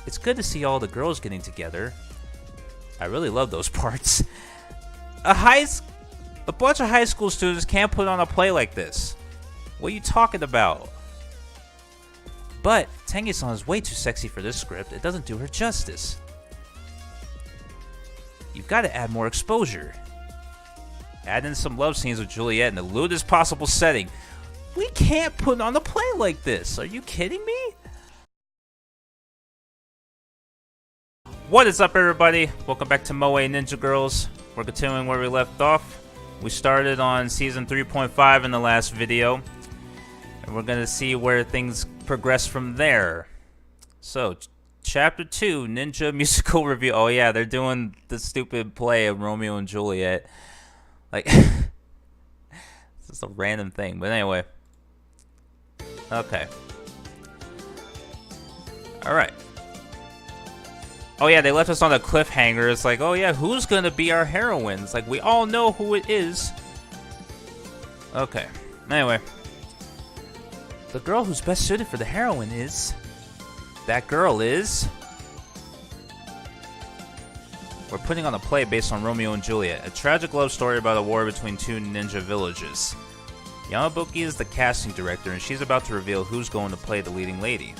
It's good to see all the girls getting together. I really love those parts. A bunch of high school students can't put on a play like this. What are you talking about? But Tengi-san is way too sexy for this script. It doesn't do her justice. You've got to add more exposure. Add in some love scenes with Juliet in the lewdest possible setting. We can't put on a play like this. Are you kidding me? What is up, everybody? Welcome back to Moe Ninja Girls. We're continuing where we left off. We started on season 3.5 in the last video, and we're gonna see where things progress from there. So, chapter 2, Ninja Musical Review. Oh yeah, they're doing the stupid play of Romeo and Juliet. Like, it's just a random thing, but anyway. Okay. Alright. Oh yeah, they left us on a cliffhanger. It's like, oh yeah, who's gonna be our heroines? Like, we all know who it is. Okay. Anyway. The girl who's best suited for the heroine is... That girl is... We're putting on a play based on Romeo and Juliet, a tragic love story about a war between two ninja villages. Yamabuki is the casting director, and she's about to reveal who's going to play the leading lady.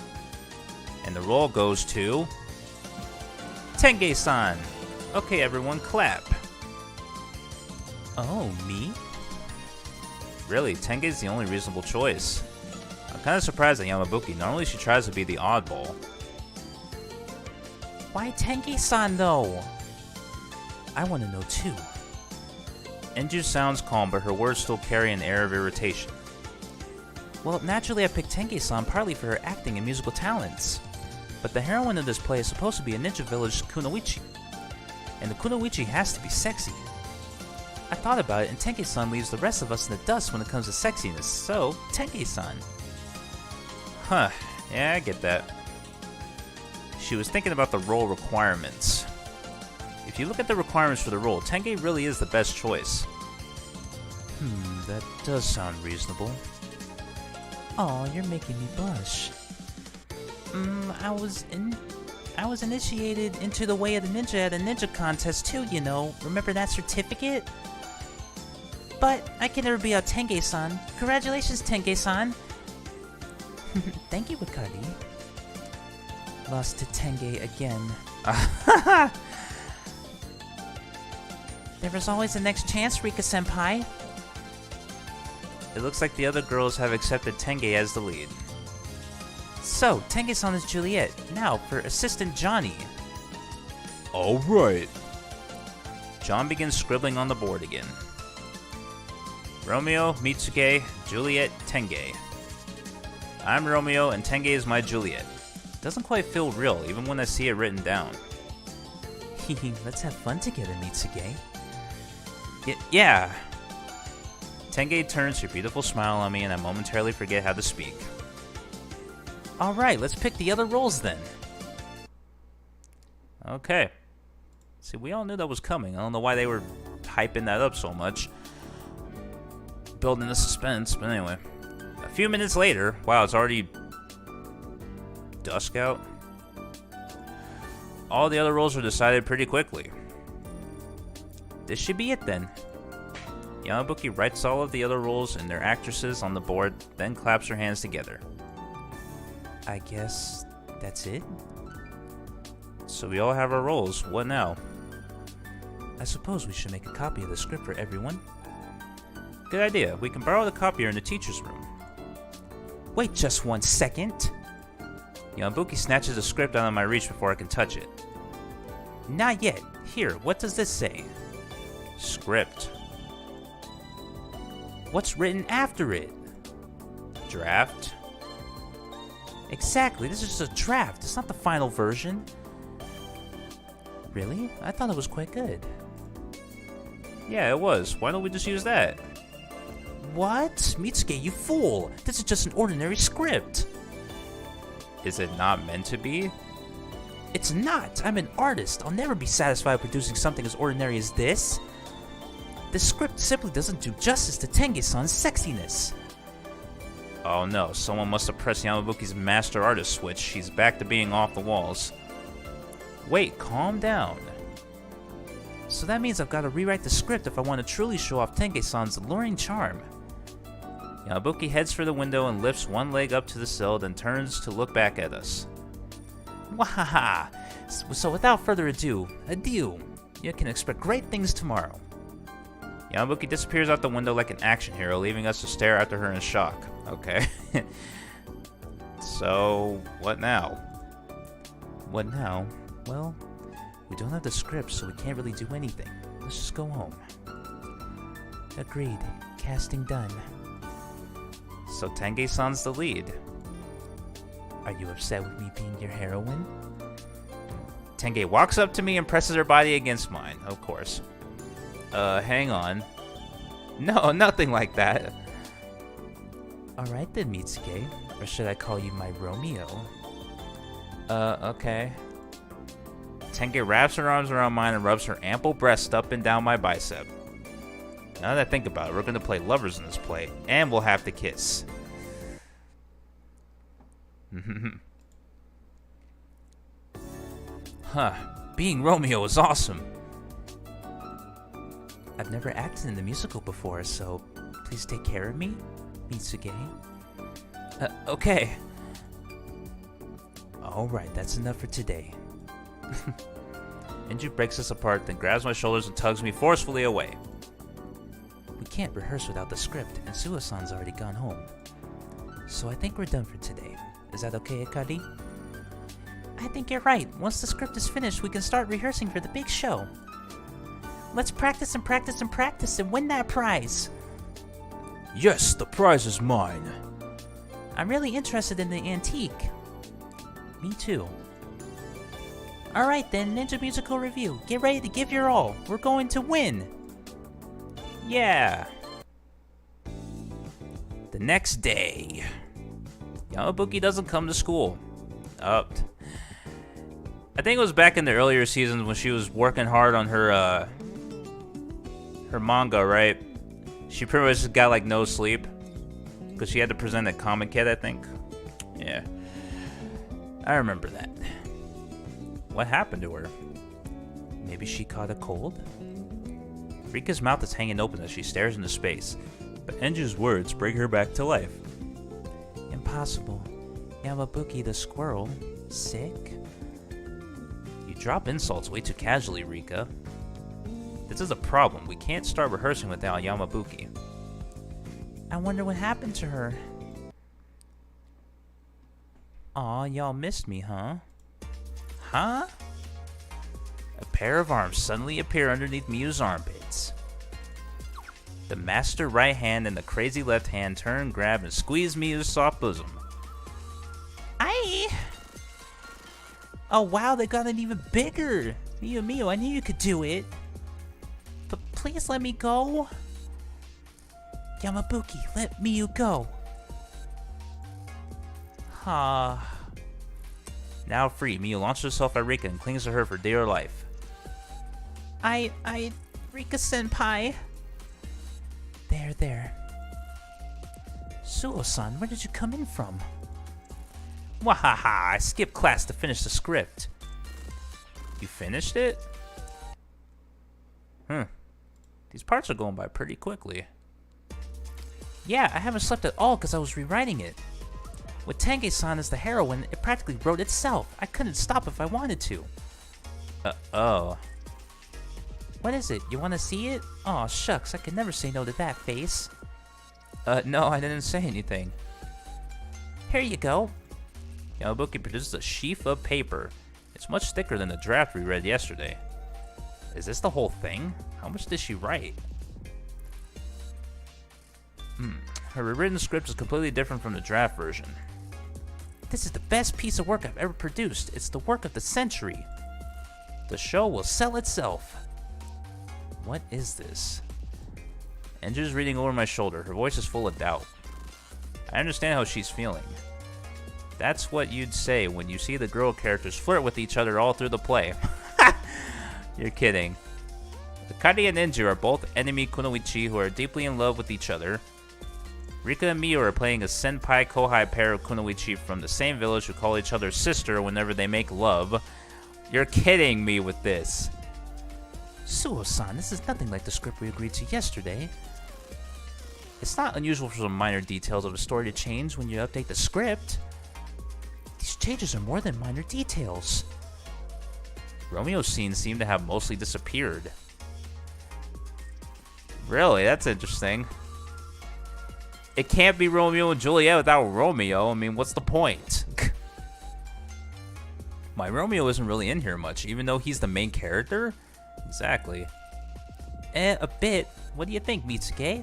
And the role goes to... Tengi-san! Okay, everyone, clap. Oh, me? Really, Tengi's the only reasonable choice. I'm kind of surprised at Yamabuki. Normally she tries to be the oddball. Why Tengi-san, though? I want to know, too. Enju sounds calm, but her words still carry an air of irritation. Well, naturally I picked Tengi-san partly for her acting and musical talents. But the heroine of this play is supposed to be a ninja village kunoichi. And the kunoichi has to be sexy. I thought about it, and Tengi-san leaves the rest of us in the dust when it comes to sexiness, so Tengi-san. Huh, yeah, I get that. She was thinking about the role requirements. If you look at the requirements for the role, Tengi really is the best choice. That does sound reasonable. Aw, you're making me blush. I was initiated into the way of the ninja at a ninja contest too, you know. Remember that certificate? But I can never be a Tengi-san. Congratulations, Tengi-san. Thank you, Bacardi. Lost to Tengi again. There was always the next chance, Rika-senpai. It looks like the other girls have accepted Tengi as the lead. So, Tengi-san is Juliet. Now, for Assistant Johnny. Alright. John begins scribbling on the board again. Romeo, Mitsuge, Juliet, Tengi. I'm Romeo, and Tengi is my Juliet. Doesn't quite feel real, even when I see it written down. Let's have fun together, Mitsuge. Yeah. Tengi turns her beautiful smile on me, and I momentarily forget how to speak. Alright, let's pick the other roles then. Okay. See, we all knew that was coming. I don't know why they were hyping that up so much. Building the suspense, but anyway. A few minutes later, wow, it's already dusk out. All the other roles were decided pretty quickly. This should be it then. Yamabuki writes all of the other roles and their actresses on the board, then claps her hands together. I guess that's it? So we all have our roles. What now? I suppose we should make a copy of the script for everyone. Good idea. We can borrow the copier in the teacher's room. Wait just 1 second. Yamabuki snatches the script out of my reach before I can touch it. Not yet. Here, what does this say? Script. What's written after it? Draft. Exactly, this is just a draft. It's not the final version. Really? I thought it was quite good. Yeah, it was. Why don't we just use that? What? Mitsuge, you fool! This is just an ordinary script. Is it not meant to be? It's not! I'm an artist. I'll never be satisfied producing something as ordinary as this. This script simply doesn't do justice to Tengi-san's sexiness. Oh no, someone must have pressed Yamabuki's master artist switch. She's back to being off the walls. Wait, calm down. So that means I've got to rewrite the script if I want to truly show off Tenke-san's alluring charm. Yamabuki heads for the window and lifts one leg up to the sill, then turns to look back at us. Wahaha! So without further ado, adieu. You can expect great things tomorrow. Yamabuki disappears out the window like an action hero, leaving us to stare after her in shock. Okay. So, what now? What now? Well, we don't have the script, so we can't really do anything. Let's just go home. Agreed. Casting done. So Tenke-san's the lead. Are you upset with me being your heroine? Tenke walks up to me and presses her body against mine, of course. Hang on. No, nothing like that. Alright then, Mitsuke. Or should I call you my Romeo? Okay. Tenke wraps her arms around mine and rubs her ample breast up and down my bicep. Now that I think about it, we're going to play lovers in this play, and we'll have to kiss. Huh. Being Romeo is awesome. I've never acted in the musical before, so please take care of me, Mitsuge. Okay. Alright, that's enough for today. Inju breaks us apart, then grabs my shoulders and tugs me forcefully away. We can't rehearse without the script, and Suo-san's already gone home. So I think we're done for today. Is that okay, Akari? I think you're right. Once the script is finished, we can start rehearsing for the big show. Let's practice and practice and practice and win that prize. Yes, the prize is mine. I'm really interested in the antique. Me too. Alright then, Ninja Musical Review. Get ready to give your all. We're going to win. Yeah. The next day. Yamabuki doesn't come to school. I think it was back in the earlier seasons when she was working hard on her manga, right? She pretty much just got like no sleep because she had to present at Comic Kid, I think. Yeah, I remember that. What happened to her? Maybe she caught a cold? Rika's mouth is hanging open as she stares into space, but Enju's words bring her back to life. Impossible. Yamabuki the squirrel. Sick? You drop insults way too casually, Rika. This is a problem. We can't start rehearsing without Yamabuki. I wonder what happened to her. Aw, y'all missed me, huh? Huh? A pair of arms suddenly appear underneath Miyu's armpits. The master right hand and the crazy left hand turn, grab, and squeeze Miyu's soft bosom. Aye! Oh wow, they got it even bigger! Miyu, I knew you could do it! But please let me go! Yamabuki, let Miyu go! Now free, Miyu launches herself at Rika and clings to her for dear life. Rika-senpai. There. Suo-san, where did you come in from? Wahaha, I skipped class to finish the script. You finished it? These parts are going by pretty quickly. Yeah, I haven't slept at all because I was rewriting it. With Tenke-san as the heroine, it practically wrote itself. I couldn't stop if I wanted to. Oh. What is it? You want to see it? Aw, shucks, I could never say no to that face. No, I didn't say anything. Here you go. Yamabuki produces a sheaf of paper. It's much thicker than the draft we read yesterday. Is this the whole thing? How much did she write? Her rewritten script is completely different from the draft version. This is the best piece of work I've ever produced. It's the work of the century. The show will sell itself. What is this? Enju's reading over my shoulder. Her voice is full of doubt. I understand how she's feeling. That's what you'd say when you see the girl characters flirt with each other all through the play. You're kidding. Akari and Enju are both enemy kunoichi who are deeply in love with each other. Rika and Miyu are playing a senpai-kohai pair of kunoichi from the same village who call each other sister whenever they make love. You're kidding me with this. Suo-san, this is nothing like the script we agreed to yesterday. It's not unusual for some minor details of a story to change when you update the script. These changes are more than minor details. Romeo's scenes seem to have mostly disappeared. Really? That's interesting. It can't be Romeo and Juliet without Romeo. I mean, what's the point? My Romeo isn't really in here much, even though he's the main character? Exactly. A bit. What do you think, Mitsuke?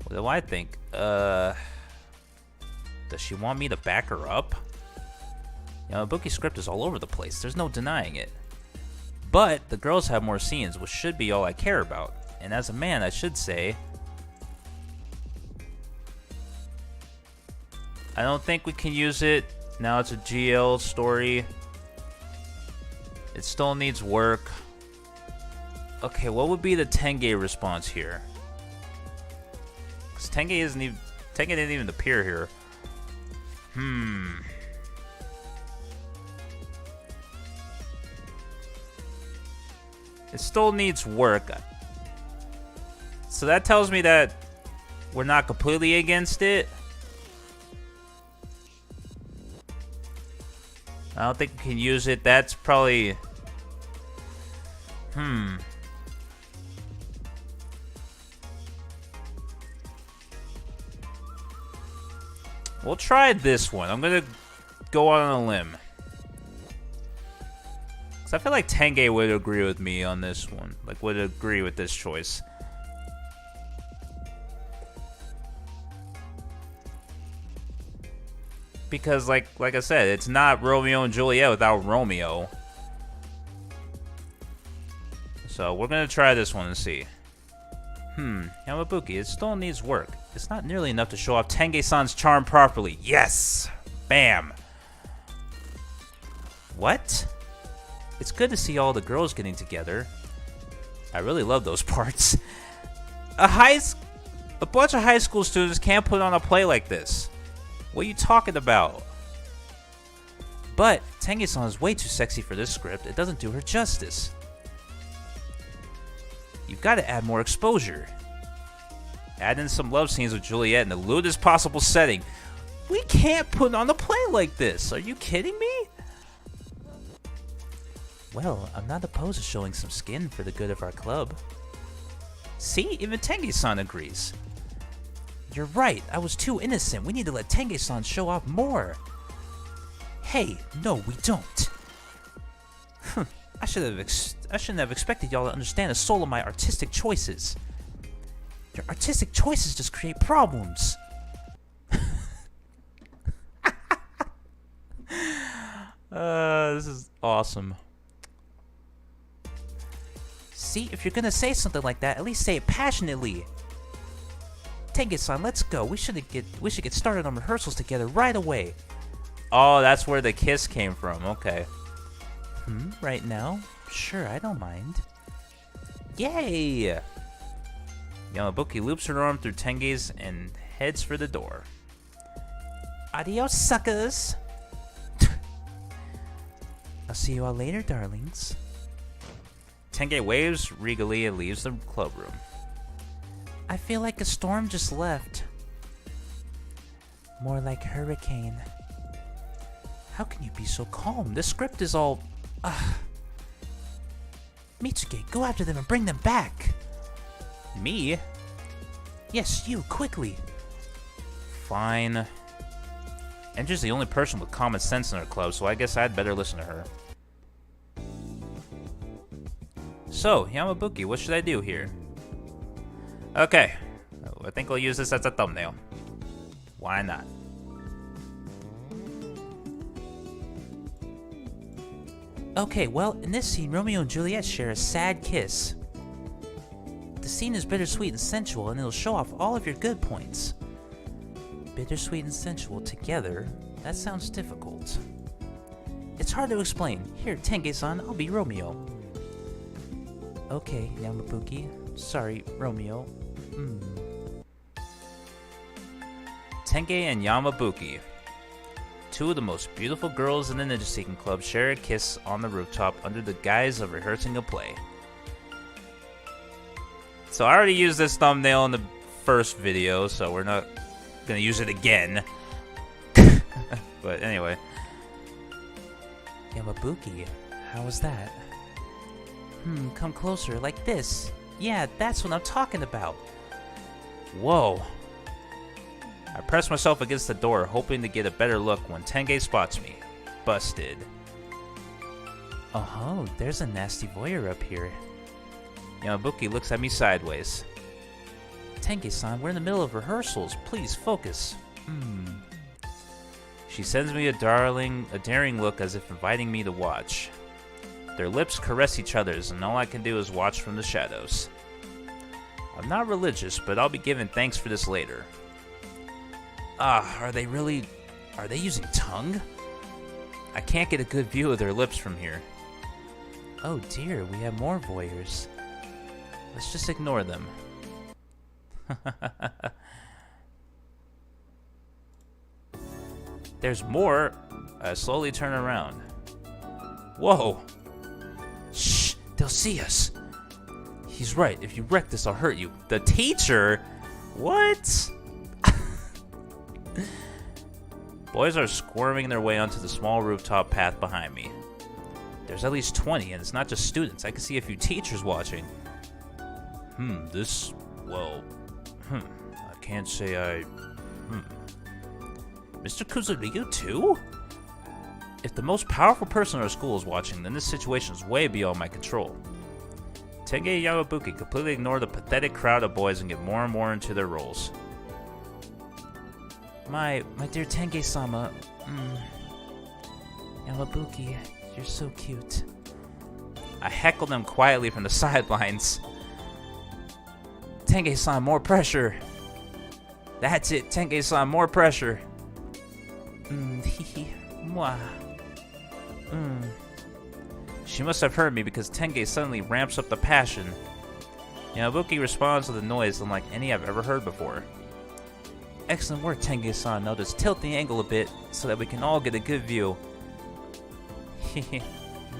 What do I think? Does she want me to back her up? Yamabuki's script is all over the place. There's no denying it. But the girls have more scenes, which should be all I care about. And as a man, I should say, I don't think we can use it. Now it's a GL story. It still needs work. Okay, what would be the Tenge response here? Because Tenge didn't even appear here. It still needs work. So that tells me that we're not completely against it. I don't think we can use it. That's probably... We'll try this one. I'm gonna go on a limb. Because I feel like Tenge would agree with me on this one. Like, would agree with this choice. Because, like I said, it's not Romeo and Juliet without Romeo. So, we're gonna try this one and see. Yamabuki, it still needs work. It's not nearly enough to show off Tenge-san's charm properly. Yes! Bam! What? It's good to see all the girls getting together. I really love those parts. A bunch of high school students can't put on a play like this. What are you talking about? But Tenge-san is way too sexy for this script. It doesn't do her justice. You've got to add more exposure. Add in some love scenes with Juliet in the lewdest possible setting. We can't put on a play like this. Are you kidding me? Well, I'm not opposed to showing some skin for the good of our club. See, even Tenge-san agrees. You're right, I was too innocent. We need to let Tenge-san show off more. Hey, no, we don't. I shouldn't have expected y'all to understand the soul of my artistic choices. Your artistic choices just create problems. This is awesome. See, if you're gonna say something like that, at least say it passionately. Tenge-san, let's go. We should get started on rehearsals together right away. Oh, that's where the kiss came from. Okay. Right now? Sure, I don't mind. Yay! Yamabuki loops her arm through Tenge's and heads for the door. Adios, suckers! I'll see you all later, darlings. Tenge waves regally and leaves the club room. I feel like a storm just left. More like hurricane. How can you be so calm? This script is all... Mitsuke, go after them and bring them back. Me? Yes, you, quickly. Fine. Andrew's the only person with common sense in our club, so I guess I'd better listen to her. So, Yamabuki, what should I do here? Okay, I think I'll use this as a thumbnail. Why not? Okay, well, in this scene, Romeo and Juliet share a sad kiss. The scene is bittersweet and sensual, and it'll show off all of your good points. Bittersweet and sensual together? That sounds difficult. It's hard to explain. Here, Tenge-san, I'll be Romeo. Okay, Yamabuki. Sorry, Romeo. Tenge and Yamabuki. Two of the most beautiful girls in the Ninja Seeking Club share a kiss on the rooftop under the guise of rehearsing a play. So I already used this thumbnail in the first video, so we're not gonna use it again. But anyway. Yamabuki, how was that? Come closer, like this. Yeah, that's what I'm talking about. Whoa. I press myself against the door, hoping to get a better look when Tenge spots me. Busted. Oh, there's a nasty voyeur up here. Yamabuki looks at me sideways. Tenge-san, we're in the middle of rehearsals. Please, focus. She sends me a daring look as if inviting me to watch. Their lips caress each other's, and all I can do is watch from the shadows. I'm not religious, but I'll be giving thanks for this later. Are they using tongue? I can't get a good view of their lips from here. Oh dear, we have more voyeurs. Let's just ignore them. There's more. I slowly turn around. Whoa! Shh! They'll see us. He's right. If you wreck this, I'll hurt you. The teacher? What? Boys are squirming their way onto the small rooftop path behind me. There's at least 20, and it's not just students. I can see a few teachers watching. I can't say Mr. Kuzuryu too? If the most powerful person in our school is watching, then this situation is way beyond my control. Tenge and Yamabuki completely ignore the pathetic crowd of boys and get more and more into their roles. My dear Tenge-sama, Yamabuki, you're so cute. I heckle them quietly from the sidelines. Tenge-san, more pressure. That's it, Tenge-san, more pressure. Mwah. She must have heard me because Tenge suddenly ramps up the passion. Yamabuki responds with a noise unlike any I've ever heard before. Excellent work, Tenge-san. Now just tilt the angle a bit so that we can all get a good view.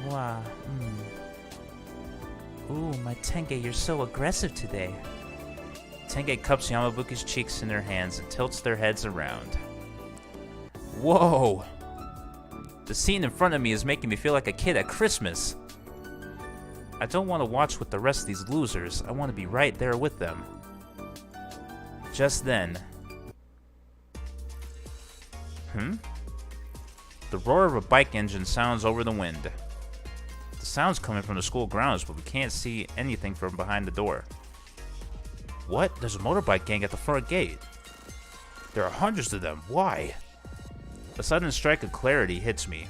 Wow. Ooh, my Tenge, you're so aggressive today. Tenge cups Yamabuki's cheeks in her hands and tilts their heads around. Whoa! The scene in front of me is making me feel like a kid at Christmas. I don't want to watch with the rest of these losers. I want to be right there with them. Just then... The roar of a bike engine sounds over the wind. The sound's coming from the school grounds, but we can't see anything from behind the door. What? There's a motorbike gang at the front gate. There are hundreds of them. Why? A sudden strike of clarity hits me.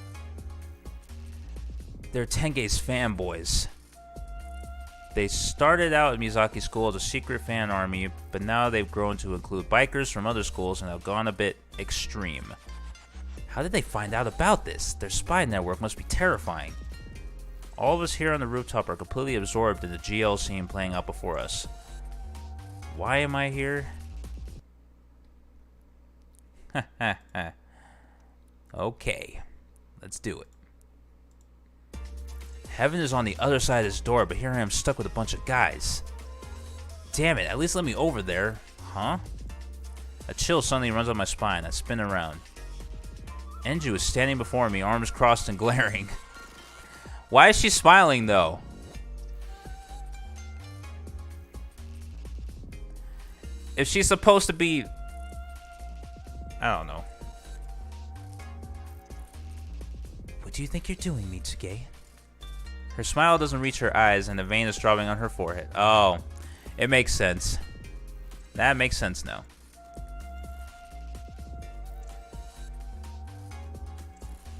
They're Tenge's fanboys. They started out at Miyazaki School as a secret fan army, but now they've grown to include bikers from other schools and have gone a bit extreme. How did they find out about this? Their spy network must be terrifying. All of us here on the rooftop are completely absorbed in the GL scene playing out before us. Why am I here? Okay, let's do it. Heaven is on the other side of this door, but here I am stuck with a bunch of guys. Damn it, at least let me over there. Huh? A chill suddenly runs up my spine. I spin around. Enju is standing before me, arms crossed and glaring. Why is she smiling, though? If she's supposed to be... I don't know. What do you think you're doing, Mitsuge? Her smile doesn't reach her eyes, and a vein is throbbing on her forehead. Oh, it makes sense. That makes sense now.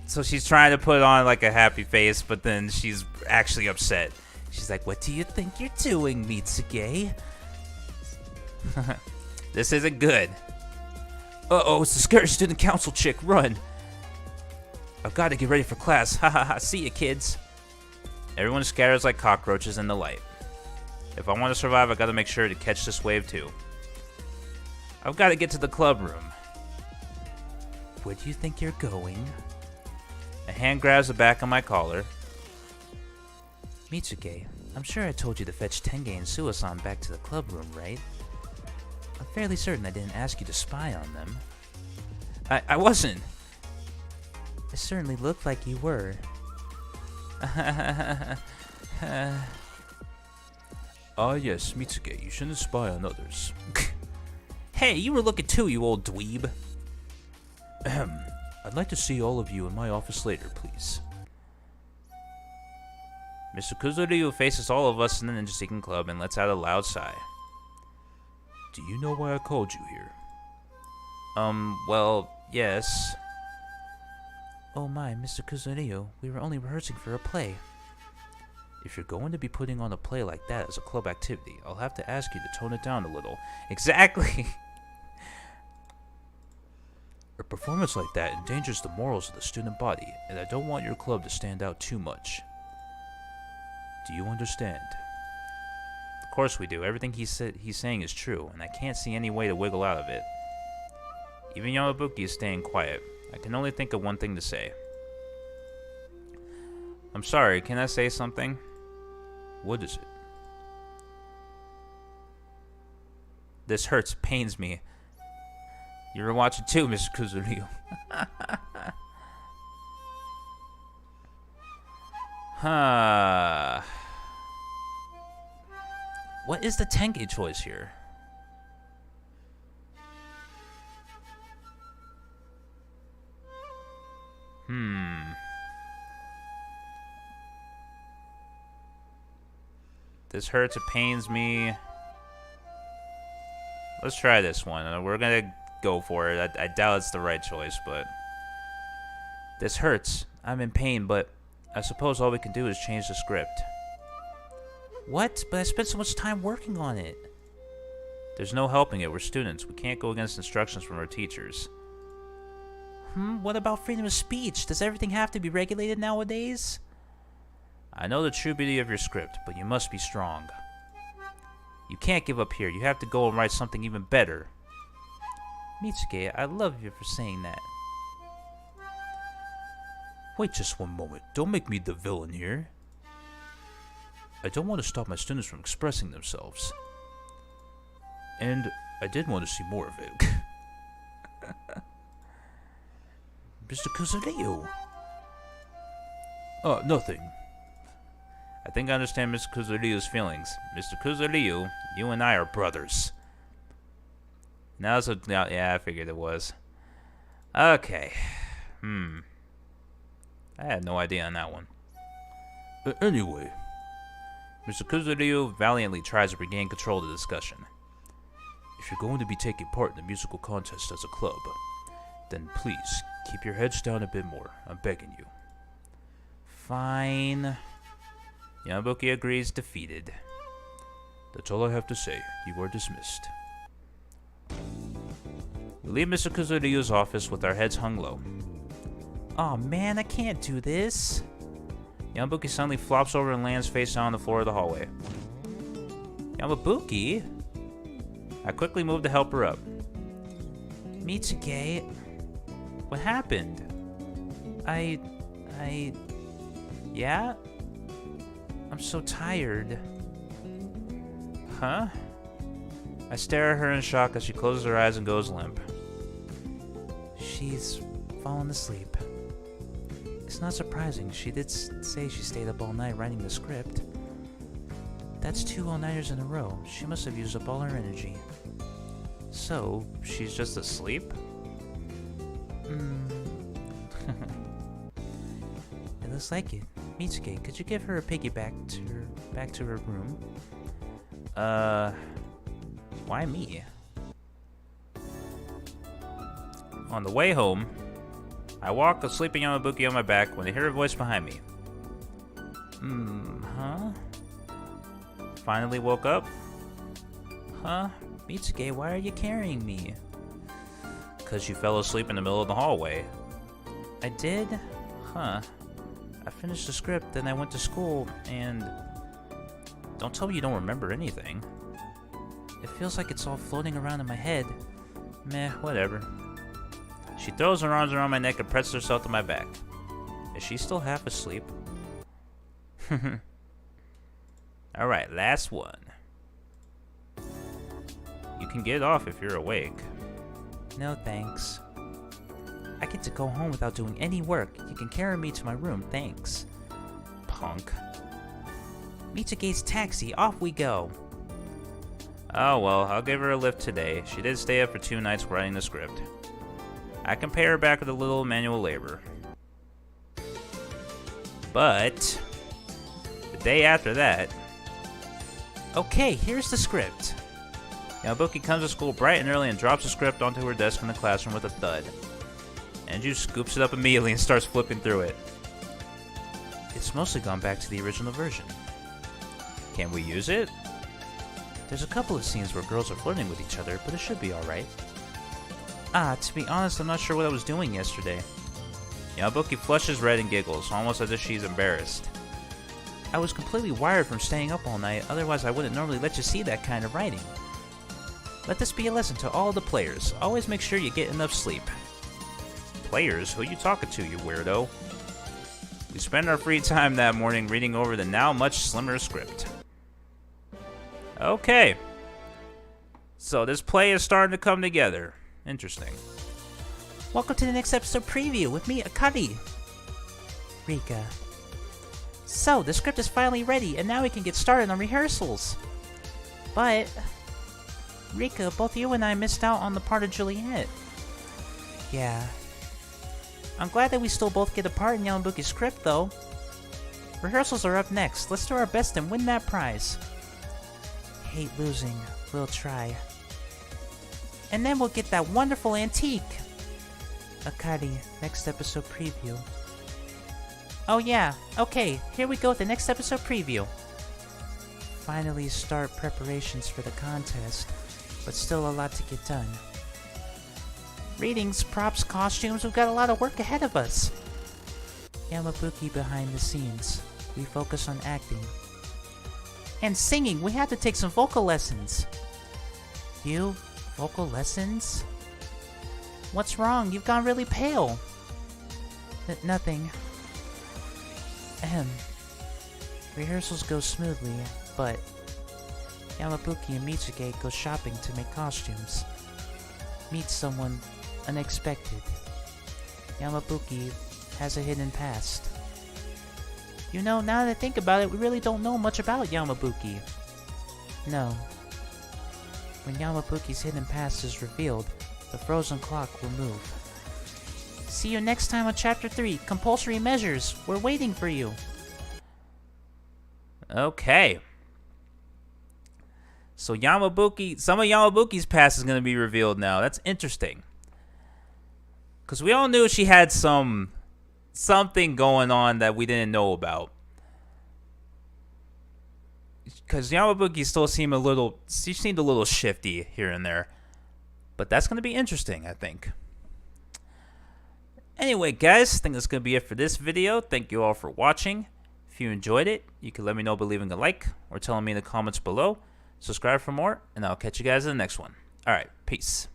So she's trying to put on like a happy face, but then she's actually upset. She's like, what do you think you're doing, Mitsuge? This isn't good. Uh-oh, it's the scary student council chick. Run. I've got to get ready for class. Ha ha ha. See ya, kids. Everyone scatters like cockroaches in the light. If I want to survive, I got to make sure to catch this wave too. I've got to get to the club room. Where do you think you're going? A hand grabs the back of my collar. Mitsuke, I'm sure I told you to fetch Tenge and Suo-san back to the club room, right? I'm fairly certain I didn't ask you to spy on them. I wasn't. It certainly looked like you were. Yes, Mitsuke, you shouldn't spy on others. Hey, you were looking too, you old dweeb. I'd like to see all of you in my office later, please. Mr. Kuzuryu faces all of us in the Ninja Seeking Club and lets out a loud sigh. Do you know why I called you here? Well, yes. Oh my, Mr. Kuzuryu, we were only rehearsing for a play. If you're going to be putting on a play like that as a club activity, I'll have to ask you to tone it down a little. Exactly! A performance like that endangers the morals of the student body, and I don't want your club to stand out too much. Do you understand? Of course we do. Everything he's saying is true, and I can't see any way to wiggle out of it. Even Yamabuki is staying quiet. I can only think of one thing to say. I'm sorry, can I say something? What is it? This hurts, pains me. You were watching too, Mr. Kuzuryu. Huh. What is the Tenge choice here? This hurts, it pains me. Let's try this one. We're gonna go for it. I doubt it's the right choice, but... This hurts. I'm in pain, but I suppose all we can do is change the script. What? But I spent so much time working on it. There's no helping it. We're students. We can't go against instructions from our teachers. What about freedom of speech? Does everything have to be regulated nowadays? I know the true beauty of your script, but you must be strong. You can't give up here. You have to go and write something even better. Mitsuke, I love you for saying that. Wait just one moment. Don't make me the villain here. I don't want to stop my students from expressing themselves. And I did want to see more of it. Mr. Kuzuryu. Nothing. I think I understand Mr. Kuzuryu's feelings. Mr. Kuzuryu, you and I are brothers. Now, yeah, I figured it was. Okay. I had no idea on that one. Anyway, Mr. Kuzuryu valiantly tries to regain control of the discussion. If you're going to be taking part in the musical contest as a club, then please keep your heads down a bit more. I'm begging you. Fine. Yamabuki agrees, defeated. That's all I have to say. You are dismissed. We leave Mr. Kuzuryu's office with our heads hung low. Aw, man, I can't do this. Yamabuki suddenly flops over and lands face down on the floor of the hallway. Yamabuki? I quickly move to help her up. Mitsuke, what happened? Yeah? I'm so tired. Huh? I stare at her in shock as she closes her eyes and goes limp. She's fallen asleep. It's not surprising. She did say she stayed up all night writing the script. That's 2 all-nighters in a row. She must have used up all her energy. So, she's just asleep? It looks like it. Mitsuke, could you give her a piggy back to her room? Why me? On the way home, I walk a sleeping Yamabuki on my back when I hear a voice behind me. Huh? Finally woke up? Huh? Mitsuke, why are you carrying me? 'Cause you fell asleep in the middle of the hallway. I did? Huh. I finished the script, then I went to school, and... Don't tell me you don't remember anything. It feels like it's all floating around in my head. Meh, whatever. She throws her arms around my neck and presses herself to my back. Is she still half asleep? Alright, last one. You can get off if you're awake. No thanks. I get to go home without doing any work. You can carry me to my room, thanks. Punk. Mitsuge's taxi, off we go. Oh well, I'll give her a lift today. She did stay up for 2 nights writing the script. I can pay her back with a little manual labor. But the day after that... Okay, here's the script. Yamabuki comes to school bright and early and drops the script onto her desk in the classroom with a thud. Anju scoops it up immediately and starts flipping through it. It's mostly gone back to the original version. Can we use it? There's a couple of scenes where girls are flirting with each other, but it should be alright. Ah, to be honest, I'm not sure what I was doing yesterday. Yamabuki flushes red and giggles, almost as if she's embarrassed. I was completely wired from staying up all night, otherwise I wouldn't normally let you see that kind of writing. Let this be a lesson to all the players. Always make sure you get enough sleep. Players? Who you talking to, you weirdo? We spent our free time that morning reading over the now much slimmer script. Okay. So this play is starting to come together. Interesting. Welcome to the next episode preview with me, Akari. Rika. So, the script is finally ready, and now we can get started on rehearsals. But... Rika, both you and I missed out on the part of Juliet. Yeah. I'm glad that we still both get a part in Yamabuki's script, though. Rehearsals are up next. Let's do our best and win that prize. Hate losing. We'll try. And then we'll get that wonderful antique. Akari, next episode preview. Oh yeah, okay, here we go with the next episode preview. Finally start preparations for the contest, but still a lot to get done. Readings, props, costumes, we've got a lot of work ahead of us. Yamabuki behind the scenes. We focus on acting. And singing, we have to take some vocal lessons. You? Vocal lessons? What's wrong? You've gone really pale. Nothing. Ahem. Rehearsals go smoothly, but Yamabuki and Mitsuge go shopping to make costumes. Meet someone unexpected. Yamabuki has a hidden past. You know, now that I think about it, we really don't know much about Yamabuki. No. When Yamabuki's hidden past is revealed, the frozen clock will move. See you next time on Chapter 3, Compulsory Measures. We're waiting for you. Okay. So Yamabuki, some of Yamabuki's past is going to be revealed now. That's interesting. Because we all knew she had something going on that we didn't know about. Because Yamabuki still seemed she seemed a little shifty here and there. But that's going to be interesting, I think. Anyway, guys, I think that's going to be it for this video. Thank you all for watching. If you enjoyed it, you can let me know by leaving a like or telling me in the comments below. Subscribe for more, and I'll catch you guys in the next one. Alright, peace.